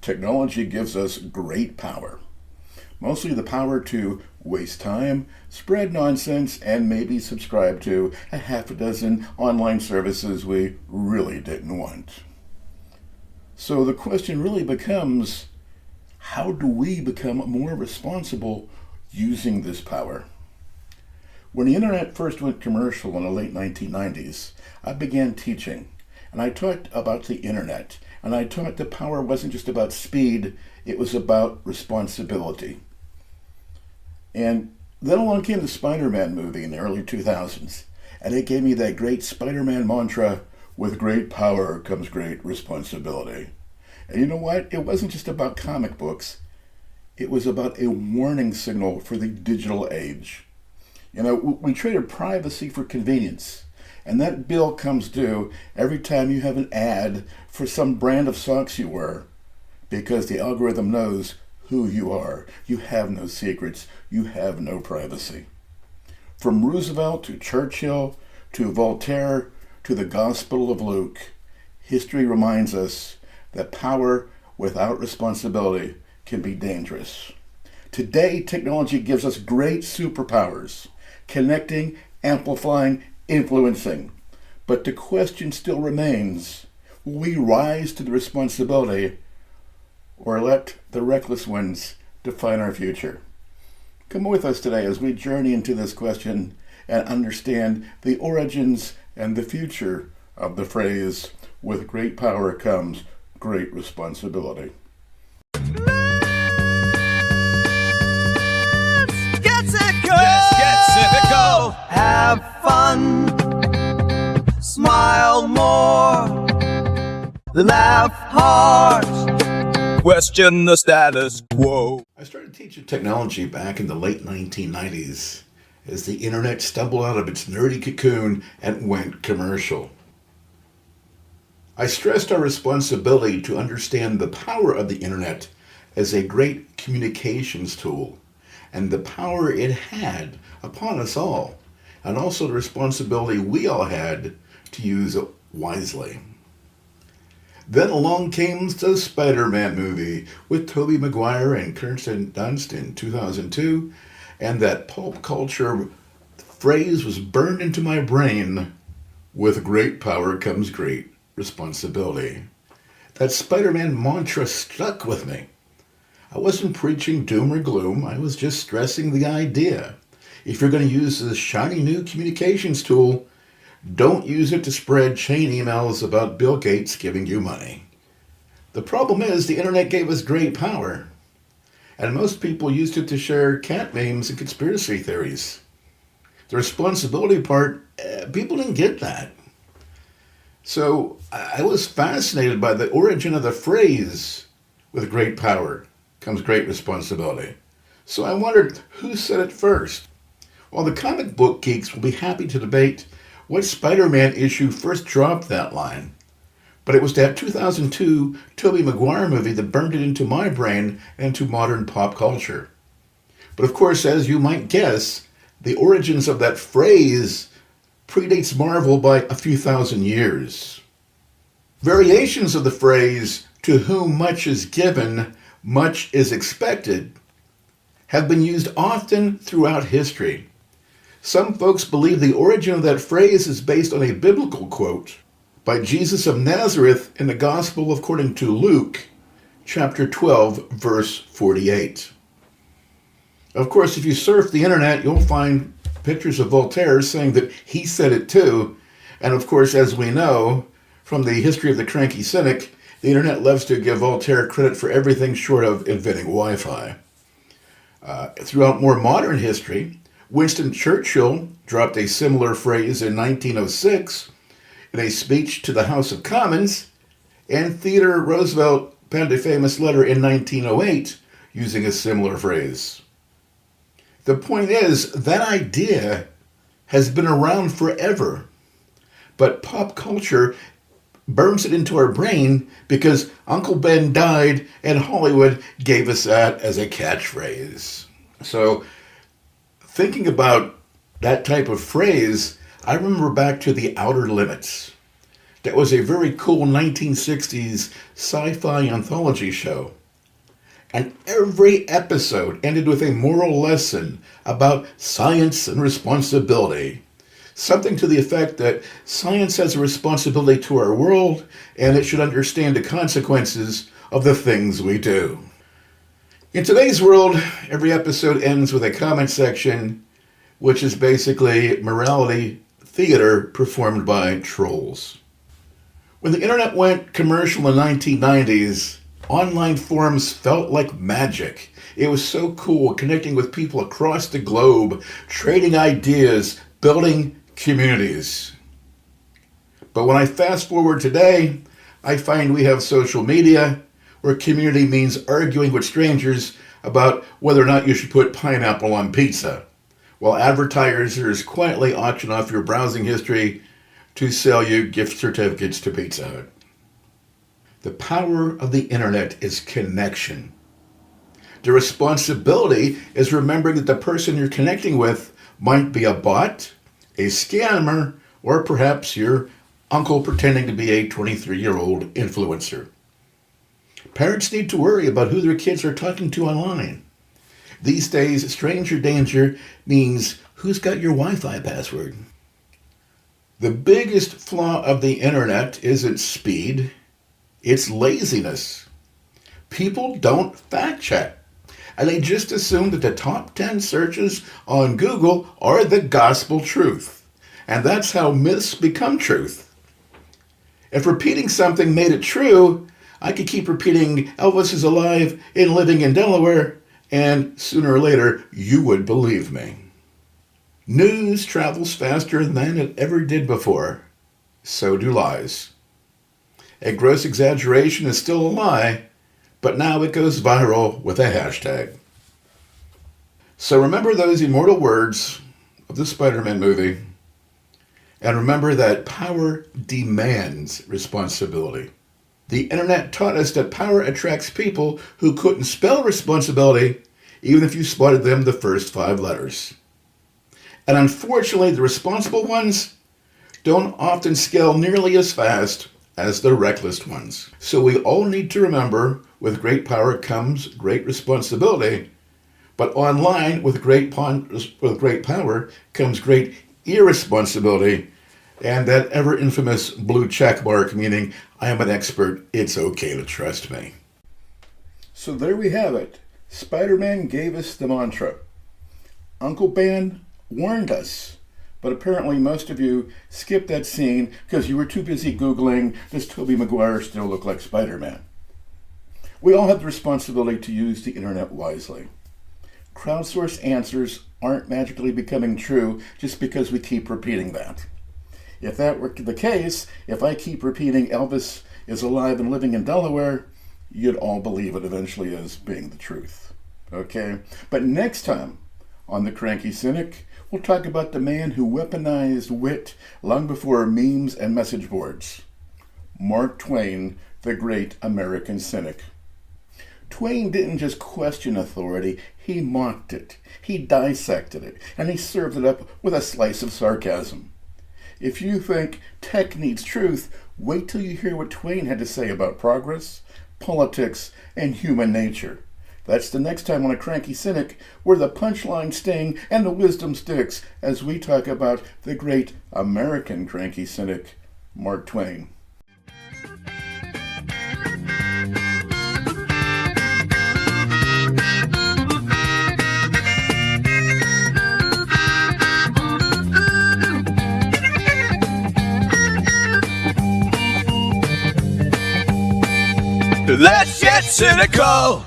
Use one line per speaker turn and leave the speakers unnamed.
Technology gives us great power. Mostly the power to waste time, spread nonsense, and maybe subscribe to a half a dozen online services we really didn't want. So the question really becomes, how do we become more responsible using this power? When the internet first went commercial in the late 1990s, I began teaching, and I talked about the internet, and I taught the power wasn't just about speed, it was about responsibility. And then along came the Spider-Man movie in the early 2000s, and it gave me that great Spider-Man mantra, with great power comes great responsibility. And you know what? It wasn't just about comic books. It was about a warning signal for the digital age. You know, we traded privacy for convenience. And that bill comes due every time you have an ad for some brand of socks you wear, because the algorithm knows who you are. You have no secrets. You have no privacy. From Roosevelt to Churchill to Voltaire to the Gospel of Luke, history reminds us that power without responsibility can be dangerous. Today, technology gives us great superpowers, connecting, amplifying, influencing. But the question still remains, will we rise to the responsibility or let the reckless ones define our future? Come with us today as we journey into this question and understand the origins and the future of the phrase, with great power comes great responsibility.
Let's get cynical. Have fun. Smile more. Laugh hard. Question the status quo.
I started teaching technology back in the late 1990s as the internet stumbled out of its nerdy cocoon and went commercial. I stressed our responsibility to understand the power of the internet as a great communications tool and the power it had upon us all, and also the responsibility we all had to use it wisely. Then along came the Spider-Man movie with Tobey Maguire and Kirsten Dunst in 2002, and that pulp culture phrase was burned into my brain, with great power comes great responsibility. That Spider-Man mantra stuck with me. I wasn't preaching doom or gloom, I was just stressing the idea. If you're going to use this shiny new communications tool, don't use it to spread chain emails about Bill Gates giving you money. The problem is the internet gave us great power, and most people used it to share cat memes and conspiracy theories. The responsibility part, people didn't get that. So I was fascinated by the origin of the phrase, with great power comes great responsibility. So I wondered, who said it first? Well, the comic book geeks will be happy to debate what Spider-Man issue first dropped that line. But it was that 2002 Tobey Maguire movie that burned it into my brain and into modern pop culture. But of course, as you might guess, the origins of that phrase predates Marvel by a few thousand years. Variations of the phrase, to whom much is given, much is expected, have been used often throughout history. Some folks believe the origin of that phrase is based on a biblical quote by Jesus of Nazareth in the Gospel according to Luke, chapter 12, verse 48. Of course, if you surf the internet, you'll find pictures of Voltaire saying that he said it too. And of course, as we know from the history of the Cranky Cynic, the internet loves to give Voltaire credit for everything short of inventing Wi-Fi. Throughout more modern history, Winston Churchill dropped a similar phrase in 1906 in a speech to the House of Commons, and Theodore Roosevelt penned a famous letter in 1908 using a similar phrase. The point is, that idea has been around forever, but pop culture burns it into our brain because Uncle Ben died and Hollywood gave us that as a catchphrase. So, thinking about that type of phrase, I remember back to The Outer Limits. that was a very cool 1960s sci-fi anthology show. And every episode ended with a moral lesson about science and responsibility. Something to the effect that science has a responsibility to our world and it should understand the consequences of the things we do. In today's world, every episode ends with a comment section, which is basically morality theater performed by trolls. When the internet went commercial in the 1990s, online forums felt like magic. It was so cool connecting with people across the globe, trading ideas, building communities. But when I fast forward today, I find we have social media, where community means arguing with strangers about whether or not you should put pineapple on pizza, while advertisers quietly auction off your browsing history to sell you gift certificates to Pizza Hut. The power of the internet is connection. The responsibility is remembering that the person you're connecting with might be a bot, a scammer, or perhaps your uncle pretending to be a 23-year-old influencer. Parents need to worry about who their kids are talking to online. These days, stranger danger means who's got your Wi-Fi password. The biggest flaw of the internet isn't speed, it's laziness. People don't fact check, and they just assume that the top 10 searches on Google are the gospel truth. And that's how myths become truth. If repeating something made it true, I could keep repeating Elvis is alive and living in Delaware, and sooner or later, you would believe me. News travels faster than it ever did before. So do lies. A gross exaggeration is still a lie, but now it goes viral with a hashtag. So remember those immortal words of the Spider-Man movie, and remember that power demands responsibility. The internet taught us that power attracts people who couldn't spell responsibility, even if you spotted them the first 5 letters. And unfortunately, the responsible ones don't often scale nearly as fast as the reckless ones. So we all need to remember, with great power comes great responsibility, but online with great power comes great irresponsibility, and that ever infamous blue check mark, meaning I am an expert, it's okay to trust me. So there we have it. Spider-Man gave us the mantra. Uncle Ben warned us, but apparently most of you skipped that scene because you were too busy Googling, does Tobey Maguire still look like Spider-Man? We all have the responsibility to use the internet wisely. Crowdsourced answers aren't magically becoming true just because we keep repeating that. If that were the case, if I keep repeating Elvis is alive and living in Delaware, you'd all believe it eventually as being the truth. Okay? But next time on the Cranky Cynic, we'll talk about the man who weaponized wit long before memes and message boards. Mark Twain, the great American cynic. Twain didn't just question authority, he mocked it, he dissected it, and he served it up with a slice of sarcasm. If you think tech needs truth, wait till you hear what Twain had to say about progress, politics, and human nature. That's the next time on A Cranky Cynic, where the punchlines sting and the wisdom sticks as we talk about the great American cranky cynic, Mark Twain.
Let's get cynical.